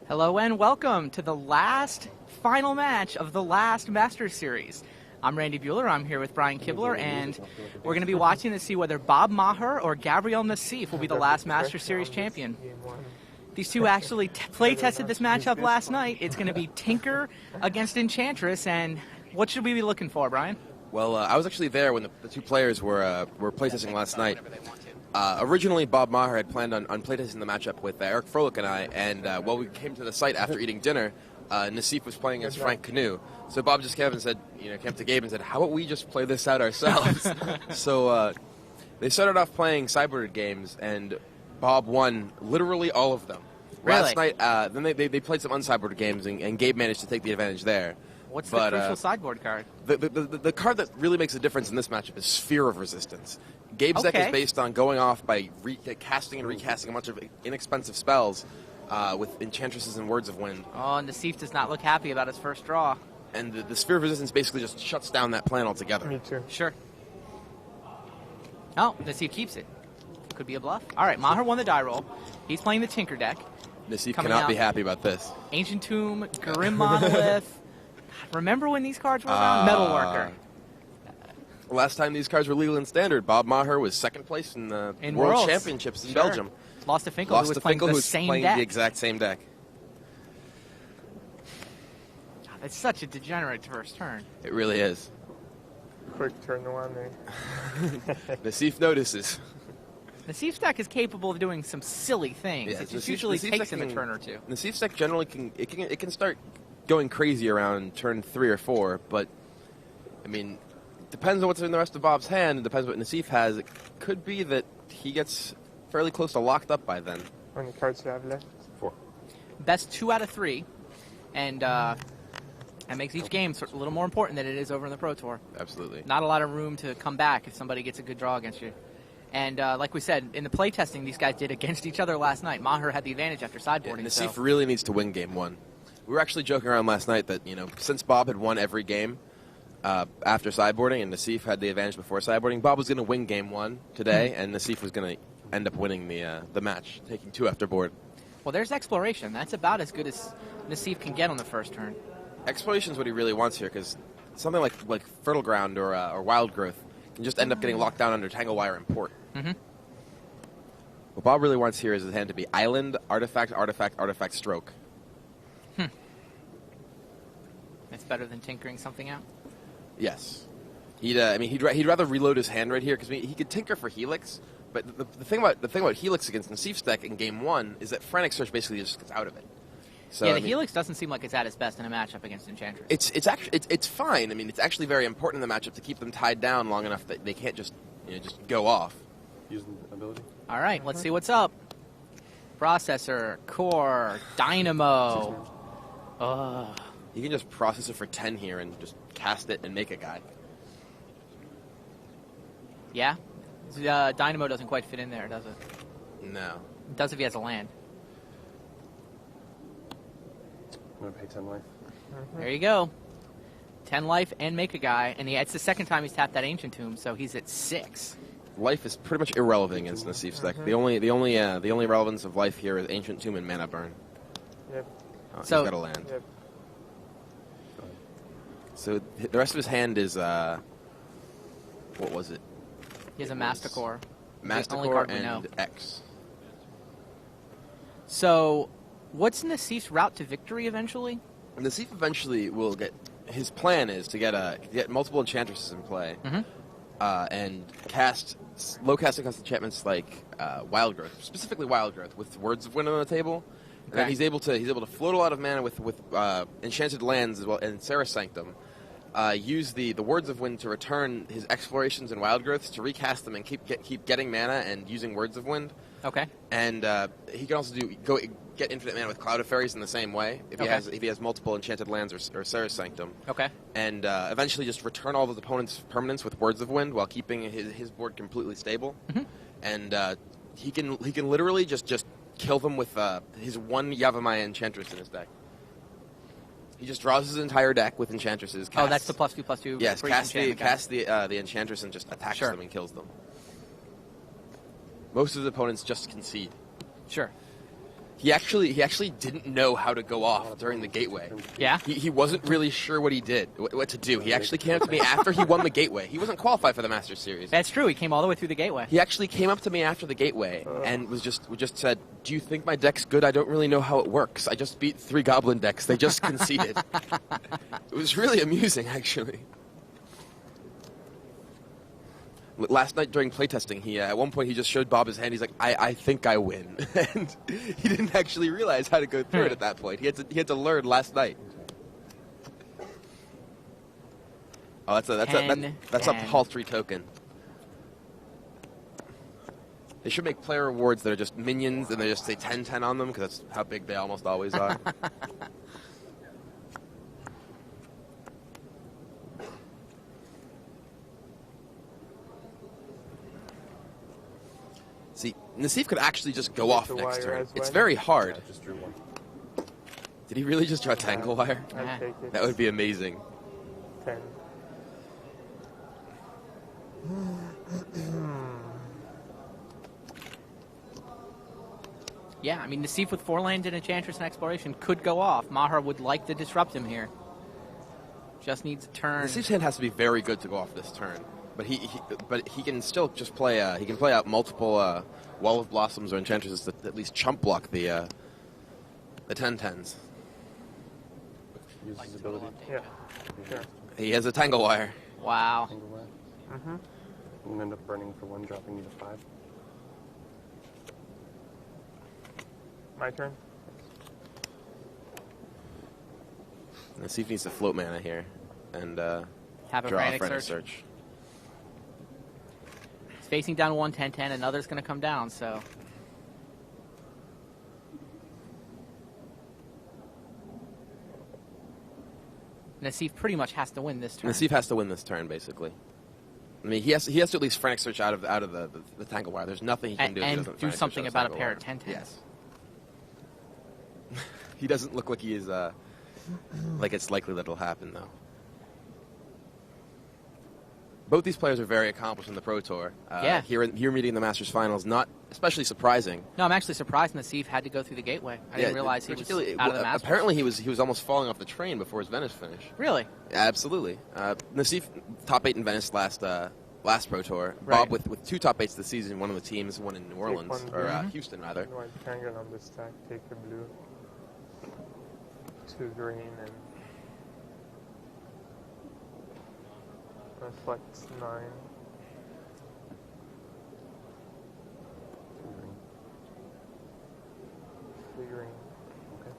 Hello and welcome to the final match of the last Masters Series. I'm Randy Buehler, I'm here with Brian Kibler, and we're going to be watching to see whether Bob Maher or Gabriel Nassif will be the last Masters Series champion. These two actually play-tested this matchup last night. It's going to be Tinker against Enchantress, and what should we be looking for, Brian? Well, I was actually there when the two players were playtesting last night. Originally, Bob Maher had planned on playtesting the matchup with Eric Froelich and I, and while we came to the site after eating dinner, Nassif was playing against Frank Canoe. So Bob just came up and said, came to Gabe and said, how about we just play this out ourselves? So they started off playing sideboarded games, and Bob won literally all of them. Really? Last night, then they played some unsideboarded games, and Gabe managed to take the advantage there. What's the crucial sideboard card? The card that really makes a difference in this matchup is Sphere of Resistance. Gabe's deck is based on going off by casting and recasting a bunch of inexpensive spells with Enchantresses and Words of Wind. Oh, Nassif does not look happy about his first draw. And the Sphere of Resistance basically just shuts down that plan altogether. Me too. Sure. Oh, Nassif keeps it. Could be a bluff. All right, Maher won the die roll. He's playing the Tinker deck. Nassif cannot be happy about this. Ancient Tomb, Grim Monolith. Remember when these cards were around? Metalworker. Last time these cards were legal in Standard, Bob Maher was second place in the World Championships in Belgium. Lost to Finkel, who was playing the same deck. The exact same deck. God, it's such a degenerate first turn. It really is. Quick turn the one there. Nassif notices. Nassif's deck is capable of doing some silly things. Yeah, it just usually takes him a turn or two. Nassif's deck generally can start going crazy around turn 3 or 4, but I mean, depends on what's in the rest of Bob's hand, and depends what Nassif has. It could be that he gets fairly close to locked up by then. How many cards do you have left? 4. Best 2 out of 3, and that makes each game a little more important than it is over in the Pro Tour. Absolutely. Not a lot of room to come back if somebody gets a good draw against you. And like we said, in the playtesting these guys did against each other last night, Maher had the advantage after sideboarding. Yeah, Nassif really needs to win game 1. We were actually joking around last night that, since Bob had won every game after sideboarding and Nassif had the advantage before sideboarding, Bob was going to win game 1 today, and Nassif was going to end up winning the match, taking 2 after board. Well, there's Exploration. That's about as good as Nassif can get on the first turn. Exploration is what he really wants here, because something like Fertile Ground or Wild Growth can just end up getting locked down under Tanglewire and Port. Mm-hmm. What Bob really wants here is his hand to be Island, Artifact, Artifact, Artifact, Stroke. That's better than tinkering something out? Yes. He'd rather reload his hand right here, because he could tinker for Helix, but the thing about Helix against Nassif's deck in game 1 is that Frantic Search basically just gets out of it. So, yeah, Helix doesn't seem like it's at its best in a matchup against Enchantress. It's fine. I mean, it's actually very important in the matchup to keep them tied down long enough that they can't just go off. Using ability. All right, let's see what's up. Processor, Core, Dynamo. You can just process it for 10 here and just cast it and make a guy. Yeah? Dynamo doesn't quite fit in there, does it? No. It does if he has a land. I'm going to pay 10 life. There you go. 10 life and make a guy, and it's the second time he's tapped that Ancient Tomb, so he's at 6. Life is pretty much irrelevant against Nassif's deck. The only relevance of life here is Ancient Tomb and Mana Burn. Yep. So he's got a land. Yep. So the rest of his hand is what was it? he has a Master Core. Mastercore and X. So what's Nassif's route to victory eventually? Nassif eventually will get. His plan is to get multiple Enchantresses in play, and cast low casting cost enchantments like Wild Growth, specifically Wild Growth, with Words of Wind on the table. And then he's able to float a lot of mana with enchanted lands as well, and Serra Sanctum. Use the Words of Wind to return his Explorations and Wild Growths to recast them and keep getting mana and using Words of Wind. Okay. And he can also get infinite mana with Cloud of Fairies in the same way if he has multiple enchanted lands or Serra Sanctum. Okay. And eventually just return all of his opponent's permanents with Words of Wind while keeping his board completely stable. And he can literally just kill them with his one Yavimaya Enchantress in his deck. He just draws his entire deck with Enchantresses. Oh, that's the +2/+2. Yes, cast the Enchantress and just attacks them and kills them. Most of the opponents just concede. Sure. He actually didn't know how to go off during the gateway. Yeah? He wasn't really sure what he did, what to do. He actually came up to me after he won the gateway. He wasn't qualified for the Masters Series. That's true. He came all the way through the gateway. He actually came up to me after the gateway and just said, "Do you think my deck's good? I don't really know how it works. I just beat 3 Goblin decks. They just conceded." It was really amusing, actually. Last night during playtesting, at one point he just showed Bob his hand. He's like, I think I win," and he didn't actually realize how to go through it at that point. He had to learn last night. Oh, that's a paltry token. They should make player rewards that are just minions and they just say 10-10 on them because that's how big they almost always are. See, Nassif could actually just go off next turn. It's very hard. I just drew 1. Did he really just draw Tangle Wire? I'd take it. That would be amazing. 10. Yeah, I mean, Nassif with 4 lands and Enchantress and Exploration could go off. Maher would like to disrupt him here. Just needs a turn. Nassif's hand has to be very good to go off this turn. But he can still just play. He can play out multiple Wall of Blossoms or Enchantresses that at least chump block the 10-10s. Use his ability. Yeah. Sure. He has a Tangle Wire. Wow. Tangle Wire. And end up burning for 1, dropping you to 5. My turn. Nassif needs to float mana here and Have a draw a frantic Frantic search. Search. He's facing down 1 10-10. Another's going to come down, so. Nassif pretty much has to win this turn. Nassif has to win this turn, basically. I mean, he has to at least Frantic Search out of the Tangle Wire. There's nothing he can do. And do something about a pair of 10-10s. Yes. He doesn't look like he is like it's likely that it'll happen, though. Both these players are very accomplished in the Pro Tour. Yeah. Here meeting the Masters Finals, not especially surprising. No, I'm actually surprised Nassif had to go through the gateway. I didn't realize he was out of the Masters. Apparently, he was almost falling off the train before his Venice finish. Really? Absolutely. Nassif top 8 in Venice last Pro Tour. Right. Bob with 2 top 8s this season. One of the teams, one in New Orleans or Houston rather. No, I can't get on this stack. Take the blue. 2 green and reflects 9. 3 green. Okay.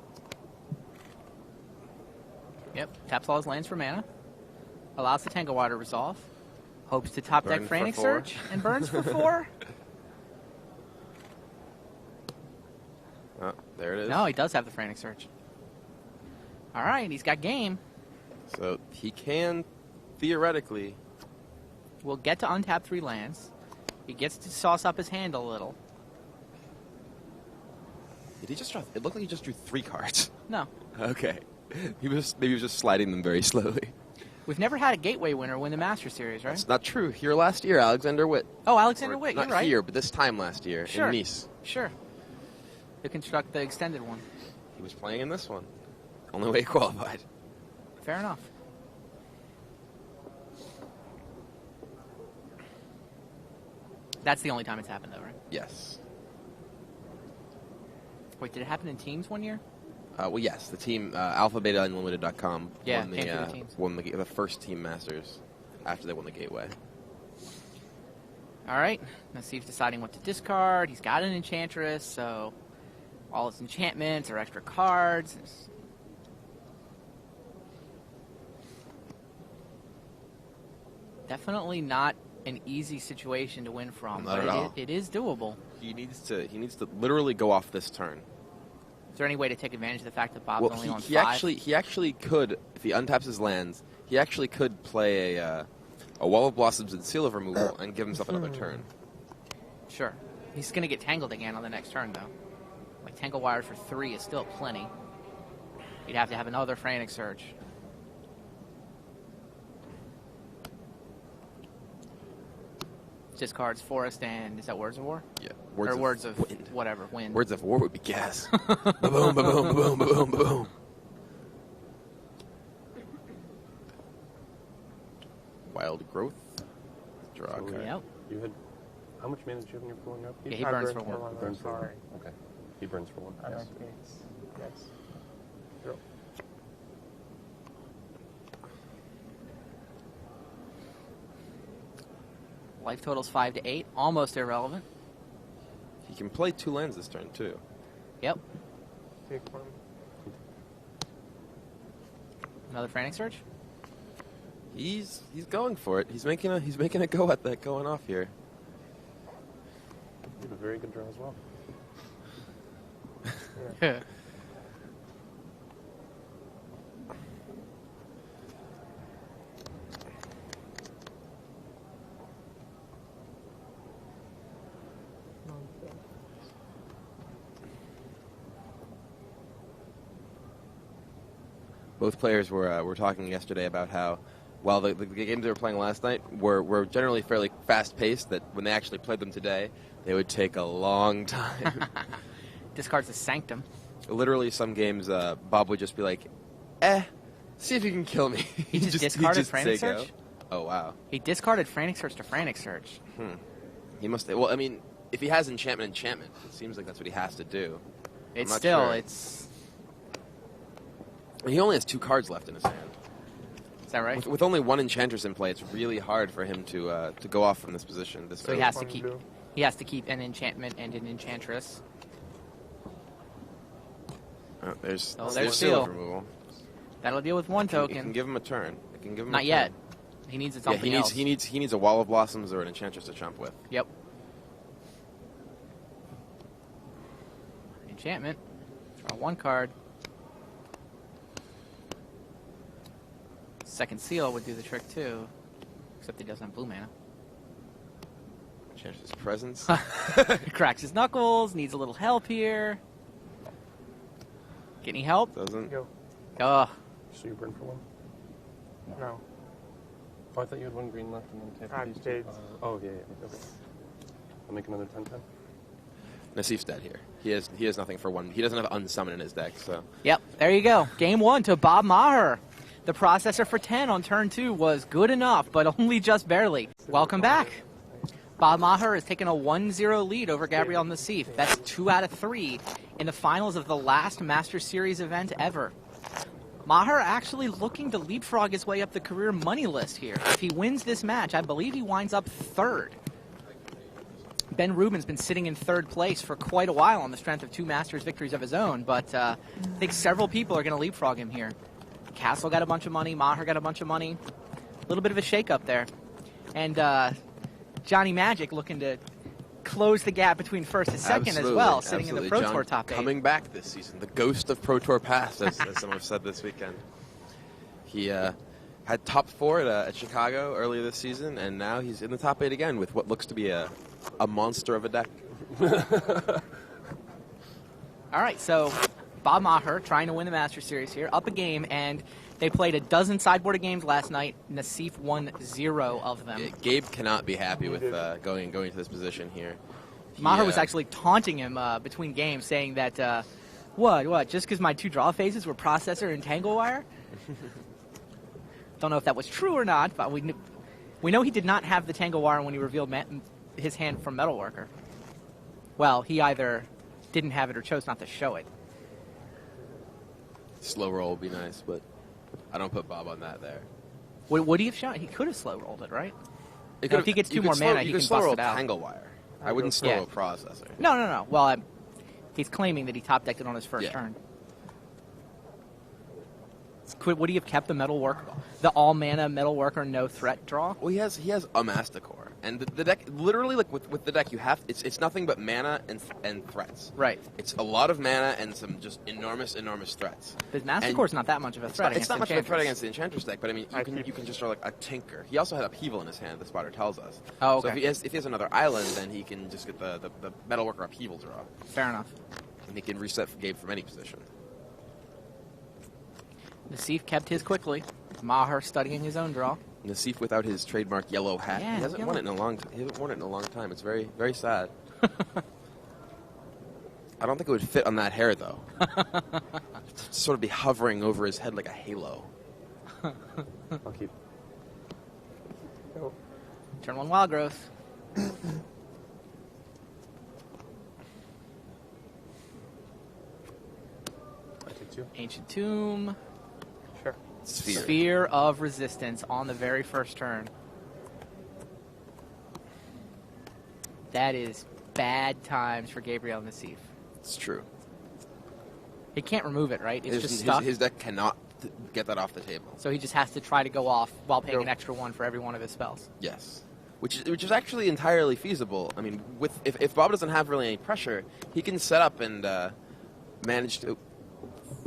Yep. Taps all his lands for mana. Allows the Tangle Wire to resolve. Hopes to top deck Burn for Frantic 4. Search and burns for 4. Oh, there it is. No, he does have the Frantic Search. All right, he's got game. So he can theoretically. We'll get to untap 3 lands. He gets to sauce up his hand a little. Did he just draw? It looked like he just drew 3 cards. No. Okay. Maybe he was just sliding them very slowly. We've never had a gateway winner win the Master Series, right? That's not true. Here last year, Alexander Witt. Oh, Alexander Or Witt, not you're right. here, but this time last year Sure. in Nice. Sure. To construct the extended one. He was playing in this one. Only way he qualified. Fair enough. That's the only time it's happened, though, right? Yes. Wait, did it happen in teams one year? Well, yes. The team, AlphaBetaUnlimited.com, Yeah, won came through the teams. won the first team Masters after they won the Gateway. All right. Nassif's deciding what to discard. He's got an Enchantress, so all his enchantments are extra cards. Definitely not an easy situation to win from, Not at but all. it is doable. He needs to literally go off this turn. Is there any way to take advantage of the fact that Bob's Well, only on 5? he actually could, if he untaps his lands, he actually could play a Wall of Blossoms and Seal of Removal and give himself another turn. Sure. He's going to get Tangled again on the next turn, though. Like, Tangle Wire for 3 is still plenty. He'd have to have another Frantic Search. discards Forest and, is that Words of War? Yeah. Or Words of Wind. whatever, Wind. Words of War would be gas. Ba-boom, ba-boom, ba-boom, ba-boom, ba-boom. Wild Growth. Draw a So, card. Yep. You had. How much mana did you have in your pulling up? Yeah, he burns for one. Burns for one. Okay. He burns for one. Yes. Yes. Zero. Life total's 5 to 8, almost irrelevant. He can play 2 lands this turn, too. Yep. Take one. Another Frantic Search. He's going for it. He's making a go at that going off here. You have a very good draw as well. Yeah. Both players were talking yesterday about how, while the games they were playing last night were generally fairly fast-paced, that when they actually played them today, they would take a long time. Discards the Sanctum. Literally, some games, Bob would just be like, see if you can kill me. He just discarded say Frantic go. Search? Oh, wow. He discarded Frantic Search to Frantic Search. He must, well, I mean, if he has enchantment, it seems like that's what he has to do. It's not still, sure. it's... He only has 2 cards left in his hand. Is that right? With only 1 Enchantress in play, it's really hard for him to go off from this position. So he has to keep an enchantment and an Enchantress. Oh, there's there's seal seal. removal. That'll deal with 1 It token. can give him a turn. It can give him Not a yet. turn. He needs Yeah, something else. he needs a Wall of Blossoms or an Enchantress to chump with. Yep. Enchantment. Draw 1 card. Second seal would do the trick too, except he doesn't have blue mana. Enchantress Presence. Cracks his knuckles. Needs a little help here. Get any help? Doesn't. Go. Oh, So you burn for one? No. Oh, I thought you had 1 green left and then tap I these 2. did. Oh, yeah. Okay. I'll make another 10-10. Nassif's dead here. He has nothing for 1. He doesn't have Unsummon in his deck, so. yep. There you go. Game 1 to Bob Maher. The processor for 10 on turn 2 was good enough, but only just barely. Welcome back. Bob Maher has taken a 1-0 lead over Gabriel Nassif. That's 2 out of 3 in the finals of the last Masters Series event ever. Maher actually looking to leapfrog his way up the career money list here. If he wins this match, I believe he winds up 3rd. Ben Rubin's been sitting in 3rd place for quite a while on the strength of 2 Masters victories of his own, but I think several people are going to leapfrog him here. Castle got a bunch of money, Maher got a bunch of money. A little bit of a shake-up there. And Johnny Magic looking to close the gap between 1st and 2nd as well, sitting in the Pro John Tour top 8. coming back this season. The ghost of Pro Tour past, as some have said this weekend. He had top 4 at Chicago earlier this season, and now he's in the top 8 again with what looks to be a monster of a deck. All right, so Bob Maher trying to win the Master Series here, up a game, and they played a dozen sideboarded games last night. Nassif won 0 of them. Yeah, Gabe cannot be happy with going to this position here. Maher was actually taunting him between games, saying that, what, just because my 2 draw phases were Processor and Tanglewire? Don't know if that was true or not, but we know he did not have the Tanglewire when he revealed his hand from Metalworker. Well, he either didn't have it or chose not to show it. Slow roll would be nice, but I don't put Bob on that there. Would he have shown it? He could have slow rolled it, right? It Now, if he gets 2 more mana, he can slow bust roll it out. Tanglewire. I wouldn't slow roll Processor. No. Well, he's claiming that he top decked it on his first turn. Would he have kept the Metalworker, the all mana Metalworker no threat draw? Well, he has a Masticore, and the deck literally like with the deck you have it's nothing but mana and threats. Right. It's a lot of mana and some just enormous threats. But Masticore's not that much of a threat. It's not much of a threat Enchantress. against the Enchantress deck, but I mean you can just draw like a Tinker. He also had Upheaval in his hand. The spotter tells us. Oh, okay. So if he has another island, then he can just get the Metalworker Upheaval draw, Fair enough. and he can reset Gabe from any position. Nassif kept his quickly. Maher studying his own draw. Nassif without his trademark yellow hat. Yeah, He hasn't yellow. worn it in a long. He hasn't worn it in a long time. It's very, very sad. I don't think it would fit on that hair though. It'd sort of be hovering over his head like a halo. I'll keep. Go. Turn 1 wild growth. I take 2. Ancient Tomb. Sure. Sphere. Sphere of Resistance on the very first turn. That is bad times for Gabriel Nassif. It's true. He can't remove it, right? It's His, just his, stuck. his deck cannot get that off the table. So he just has to try to go off while paying Go. an extra 1 for every one of his spells. Yes. Which is actually entirely feasible. I mean, if Bob doesn't have really any pressure, he can set up and manage to.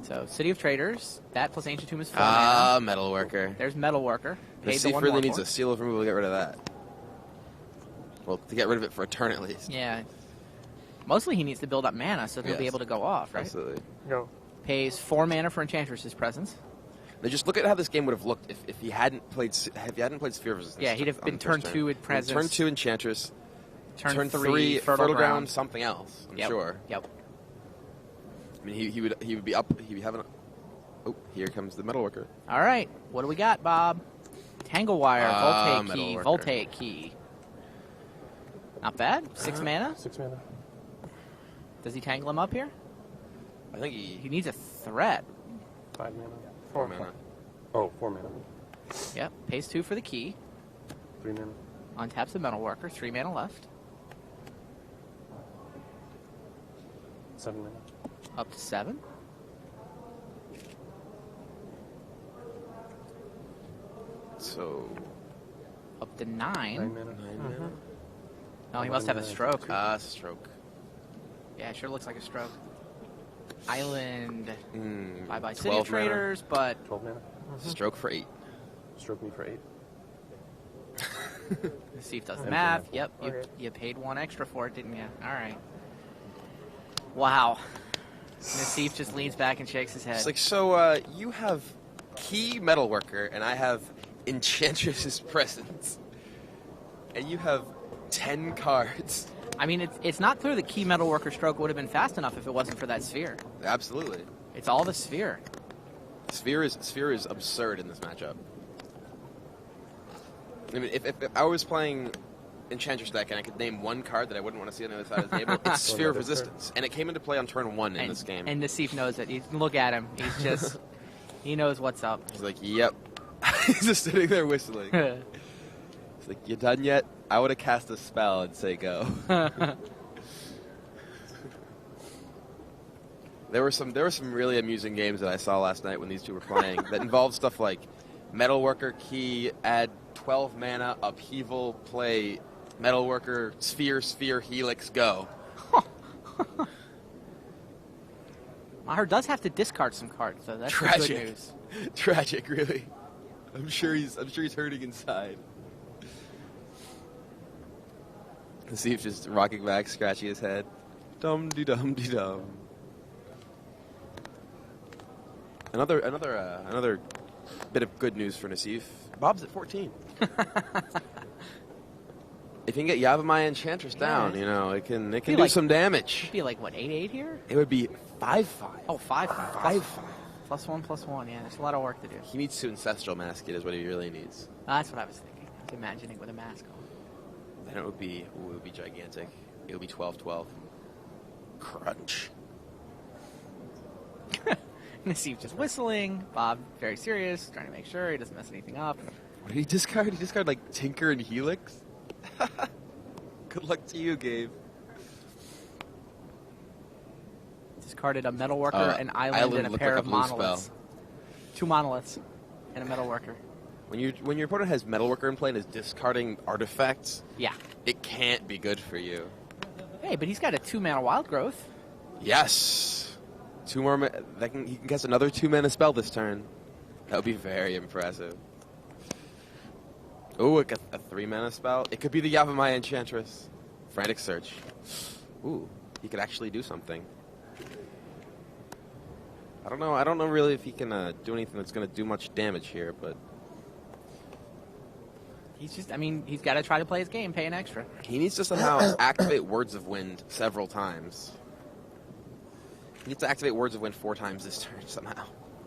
So City of Traders, that plus Ancient Tomb is 4 Ah, mana. Metalworker. There's Metalworker. Paid the Nassif 1 really more needs for a it. seal of removal to get rid of that. Well, to get rid of it for a turn at least. Yeah. Mostly he needs to build up mana so he'll be Yes. able to go off, right? Absolutely. Go. Pays 4 mana for Enchantress's Presence. Now just look at how this game would have looked if he hadn't played Sphere of Resistance. Yeah, he'd have on been the first turn 2 with Turn Presence. 2 Enchantress. Turn 3 3 Fertile Ground. something else. I'm Yep. sure. Yep. I mean, he would be up. He'd be having. Oh, here comes the Metalworker. All right. What do we got, Bob? Tangle Wire, Ah, Voltaic Key, Metalworker. Voltaic Key. Not bad. 6 mana. 6 mana. Does he tangle him up here? I think He he needs a threat. 5 mana. 4 mana. Oh, 4 mana. Yep. Pays 2 for the key. 3 mana. Untaps the Metalworker. 3 mana left. 7 mana. Up to 7. So Up to 9 9. mana. 9 mana. Oh, he must have a stroke. Stroke. Yeah, it sure looks like a stroke. Island. Mm, Bye-bye City 12 of Traders, but 12 mana. Stroke for 8. Stroke me for 8. let's see if does the Empty math. rifle. Yep, Okay. you paid 1 extra for it, didn't you? All right. Wow. Nassif just leans back and shakes his head. It's like, so you have Key Metalworker, and I have Enchantress's Presence. And you have 10 cards. I mean, it's not clear the key Metalworker stroke would have been fast enough if it wasn't for that sphere. Absolutely. It's all the sphere. Sphere is absurd in this matchup. I mean, if I was playing Enchantress deck and I could name 1 card that I wouldn't want to see on the other side of the table, it's Sphere of Another Resistance. And it came into play on turn 1 in this game. And Nassif knows it. Look at him. He's just, he knows what's up. He's like, yep. He's just sitting there whistling. He's like, you done yet? I would have cast a spell and say go. There were some really amusing games that I saw last night when these two were playing that involved stuff like Metalworker Key, add 12 mana, Upheaval, play Metalworker, Sphere, Helix, go. Maher does have to discard some cards, so that's the Tragic. good news. Tragic, really. I'm sure he's hurting inside. Nassif just rocking back, scratching his head. Dum de dum de dum. Another bit of good news for Nassif. Bob's at 14. If you can get Yavimaya Enchantress down, you know, it can do like- some damage. It'd be like, what, 8/8 here? It would be 5/5. Oh, 5/5. 5/5. +1/+1, yeah. There's a lot of work to do. He needs to Ancestral Mask it is what he really needs. That's what I was thinking. I was imagining with a mask on. Then it would be gigantic. It would be 12/12. Crunch. Nassif just whistling. Bob very serious, trying to make sure he doesn't mess anything up. What did he discard? He discarded like Tinker and Helix? Good luck to you, Gabe. Discarded a Metalworker, an island, and a looked pair like of blue monoliths. spell. 2 monoliths and a Metalworker. When your opponent has Metalworker in play and is discarding artifacts, Yeah. it can't be good for you. Hey, but he's got a 2-mana Wild Growth. Yes, 2 more. He can cast another 2-mana spell this turn. That would be very impressive. Oh, a 3-mana spell. It could be the Yavimaya Enchantress. Frantic Search. Ooh, he could actually do something. I don't know really if he can do anything that's going to do much damage here, but he's got to try to play his game, pay an extra. He needs to somehow activate Words of Wind several times. He needs to activate Words of Wind 4 times this turn somehow.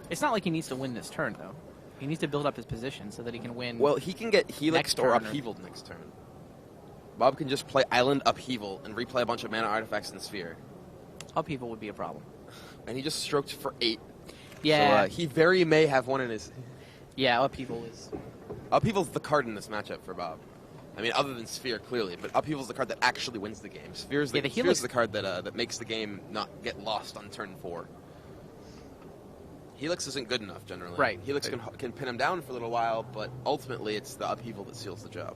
It's not like he needs to win this turn, though. He needs to build up his position so that he can win. Well, he can get Next Helixed or turn, Upheaval next turn. Bob can just play Island Upheaval and replay a bunch of mana artifacts in Sphere. Upheaval would be a problem. And he just stroked for 8. Yeah. So, he very may have one in his... Yeah, Upheaval is... Upheaval's the card in this matchup for Bob. I mean, other than Sphere, clearly, but Upheaval's the card that actually wins the game. Sphere's the, Sphere's the card that makes the game not get lost on turn 4. Helix isn't good enough, generally. Right. Helix can pin him down for a little while, but ultimately it's the Upheaval that seals the job.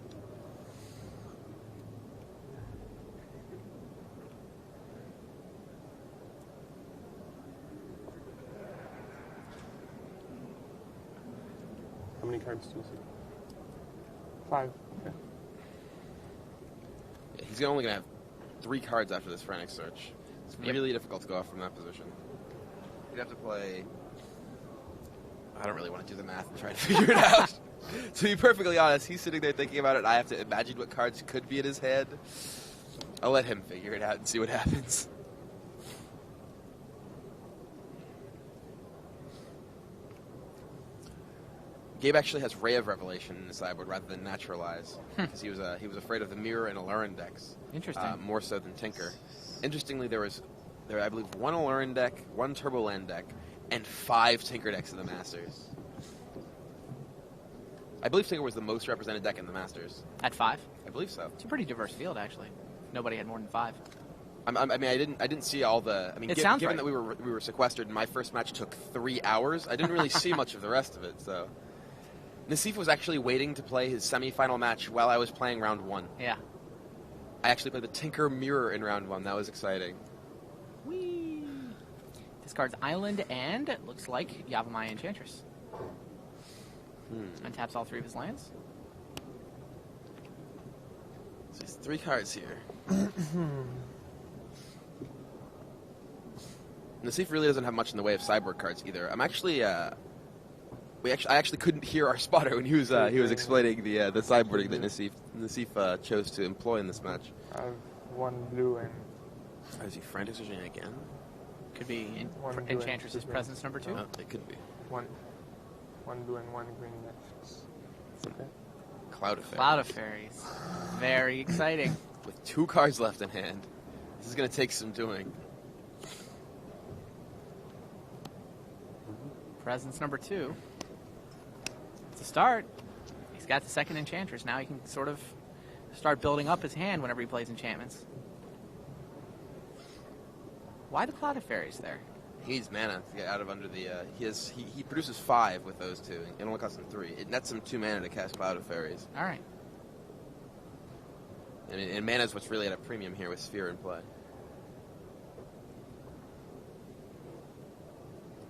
How many cards do you see? 5. Okay. Yeah, he's only going to have 3 cards after this Frantic Search. It's really difficult to go off from that position. You'd have to play... I don't really want to do the math and try to figure it out. To be perfectly honest, he's sitting there thinking about it, and I have to imagine what cards could be in his head. I'll let him figure it out and see what happens. Gabe actually has Ray of Revelation in the sideboard rather than Naturalize, because he was afraid of the Mirror and Alurin decks. Interesting. More so than Tinker. Interestingly, there I believe 1 Alurin deck, 1 Turboland deck, and 5 Tinker decks in the Masters. I believe Tinker was the most represented deck in the Masters. At 5? I believe so. It's a pretty diverse field, actually. Nobody had more than 5. I mean, I didn't see all the. I mean, sounds given right. that we were sequestered, and my first match took 3 hours, I didn't really see much of the rest of it. So, Nassif was actually waiting to play his semifinal match while I was playing round 1. Yeah. I actually played the Tinker Mirror in round 1. That was exciting. Whee! Discards Island and it looks like Yavimaya Enchantress. Untaps all 3 of his lands. So there's 3 cards here. Nassif really doesn't have much in the way of sideboard cards either. I'm actually, I actually couldn't hear our spotter when he was explaining the sideboarding that Nassif chose to employ in this match. I have 1 blue and... Is he Frantic Searching again? Could be One blue Enchantress's and presence number 2. Oh, it could be. 1 blue and 1 green next. Okay. Cloud of Fairies. Cloud of Fairies. Very exciting. With 2 cards left in hand. This is going to take some doing. Presence number 2. It's a start. He's got the 2nd Enchantress. Now he can sort of start building up his hand whenever he plays enchantments. Why the Cloud of Fairies there? He needs mana to get out of under the. He produces 5 with those 2. It only costs him 3. It nets him 2 mana to cast Cloud of Fairies. All right. And mana is what's really at a premium here with Sphere in play.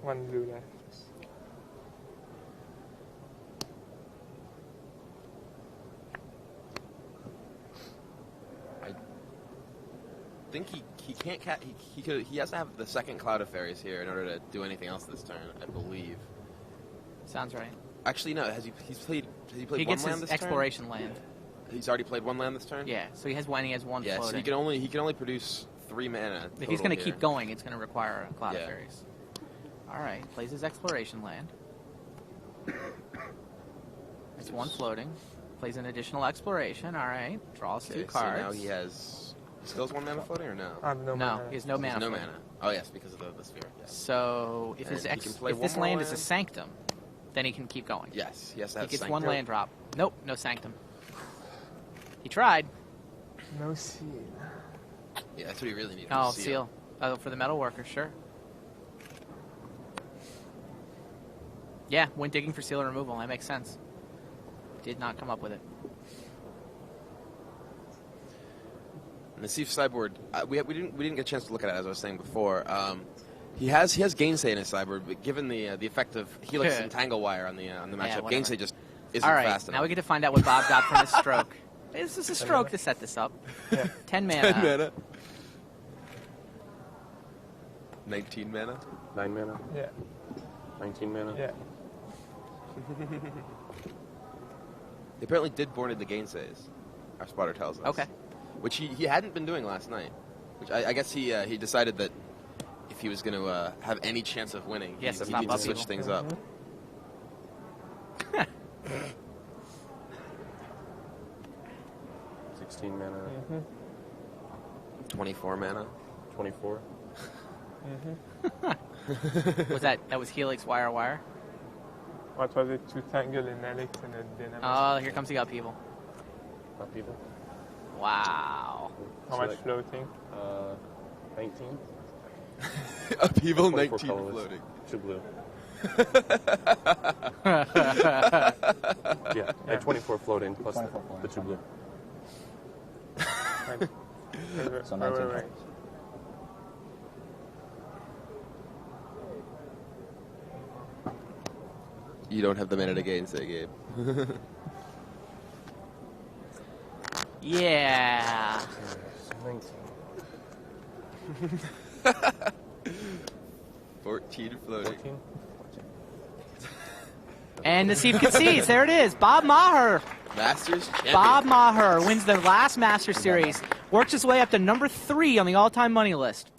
1 blue left. I think he can't he has to have the 2nd Cloud of Fairies here in order to do anything else this turn, I believe. Sounds right. Actually, no. Has he played He 1 gets land his this exploration land. turn? He's already played 1 land this turn. Yeah, so he has 1 Yeah, so floating. he can only produce 3 mana. If he's going to total keep here. going, it's going to require a Cloud of Yeah. Fairies. All right, plays his exploration land. It's 1 floating. Plays an additional exploration. All right, draws 2 Okay, cards. So now he has. Still has 1 mana floating or no? I have no No, mana. he has no mana. no floating. mana. Oh yes, because of the sphere. Yes. So if And he can play if one this more land is a land. sanctum, then he can keep going. Yes, he has to He have. gets Sanctum. 1 land drop. Nope, no sanctum. He tried. No seal. Yeah, that's what he really needed. Oh, was seal. Oh, for the metal worker, sure. Yeah, went digging for seal removal. That makes sense. Did not come up with it. Nassif sideboard. We didn't get a chance to look at it as I was saying before. He has Gainsay in his sideboard, but given the effect of Helix and Tanglewire on the matchup, whatever. Gainsay just isn't All right, fast now enough. we get to find out what Bob got from his stroke. This is a stroke to set this up. Yeah. 10 mana. 10 mana. 19 mana. 9 mana. Yeah. 19 mana. Yeah. They apparently did born the gainsays, our spotter tells us. Okay. Which he hadn't been doing last night. Which I guess he decided that if he was going to have any chance of winning, Yes, he it's not needs to Buffy. switch things up. 16 mana. 24 mana. 24. That was Helix Wire? What was it? 2 Tangle in Helix and a Dynamo. Oh, here comes the upheaval. Upheaval. Wow. How much floating? 19. Upheaval 24 19 colorless. floating. 2 blue. Yeah, at 24 floating plus 24 floating. the 2 blue. So 19 Wait. You don't have the mana to gainsay, Gabe. Yeah. 19. 14 floating. 14. And Nassif concedes. There it is. Bob Maher. Masters champion. Bob Maher wins the last Master Series. Works his way up to number 3 on the all-time money list.